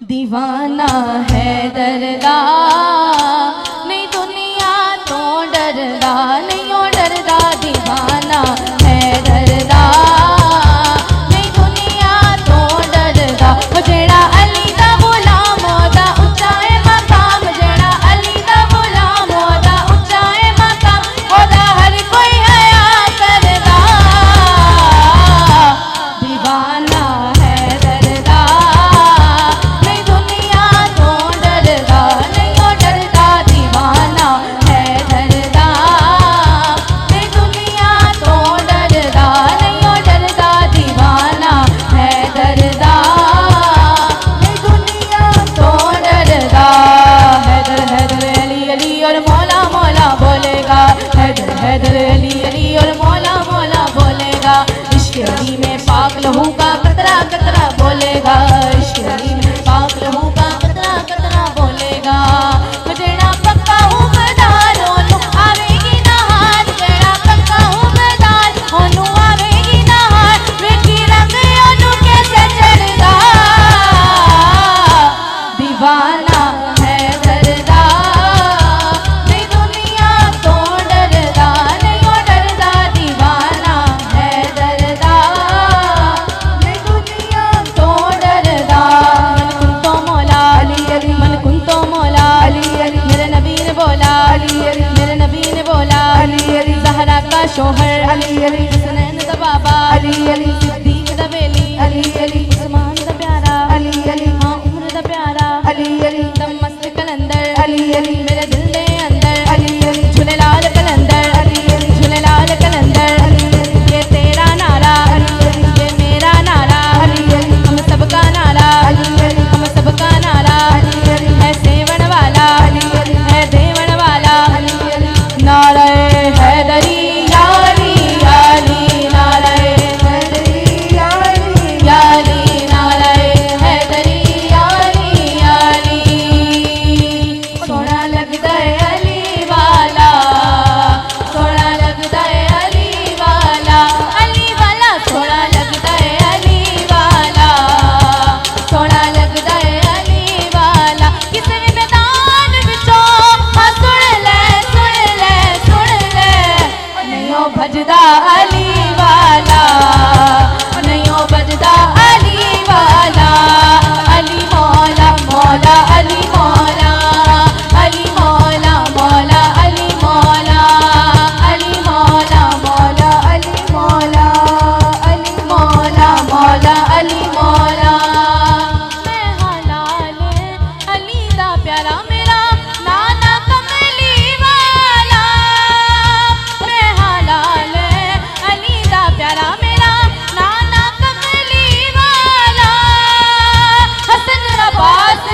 दीवाना है दरदा नहीं दुनिया तो डरदा नहीं ओ डरदा दीवाना है दरदा नहीं दुनिया तो डरदा ओ जेड़ा अली दा गुलाम ओदा उच्चा है मकाम जेड़ा अली दा गुलाम ओदा उच्चा है मकाम ओदा हर कोई हया करदा दीवाना है दरदा नहीं दुनिया तो डरदा नहीं ओ डरदा दीवाना है दरदा नहीं दुनिया तो डरदा नहीं ओ डरदा दीवाना है दरदा नहीं दुनिया तो डरदा हैदर हैदर अली अली और मौला मौला बोलेगा हैदर हैदर अली अली और मौला मौला बोलेगा इश्क अली में पाक लहू का कतरा कतरा बोलेगा इश्क अली में पाक लहू का कतरा कतरा बोलेगा जेड़ा पक्का हूँ गदार ओनू आवेगी ना हार जेड़ा पक्का हूँ गदार ओनू आवेगी ना हार वेखी रंग ओनू कैसे चढ़दा दीवाना है दरदा नहीं दुनिया तो डरदा नहीं ओ डरदा दीवाना है दरदा नहीं दुनिया तो डरदा मन कुन तो मौला अली अली मेरे नबी ने बोला अली अली मेरे नबी ने बोला अली अली ज़हरा का शोहर अली अली हुसैन दा बाबा अली अली सिद्दीक दा बेली अली अली उस्मान दा प्यारा अली अली हाँ उम्र दा प्यारा अली अली दम मस्त कलंदर अली अली मेरे दिल दे अंदर अली अली झूले लाल कलंदर अली अली झूले लाल कलंदर अली अली ये तेरा नारा अली अली ये मेरा नारा अली अली हम सबका नारा अली अली हम सबका नारा अली अली है सेवन वाला अली अली है देवन वाला अली अली नारे हैदरी याली याली नारे हैदरी याली याली नारे हैदरी याली याली सोना लगदा है अली वाला सोना लगदा है अली वाला सोना लगदा है अली वाला सोना लगदा है अली वाला किसे भी मैदान विचों हाँ सुन ले नहीं ओ भजदा अली वाला नहीं ओ भजदा अली वाला अली मौला मौला अली मौला अली मौला मौला अली मौला अली मौला मौला अली मौला अली मौला मौला अली मौला मैं हलाल अली दा प्यारा मेरा नाना कमली वाला मैं हलाल अली दा प्यारा मेरा नाना कमली वाला हसन अब्बास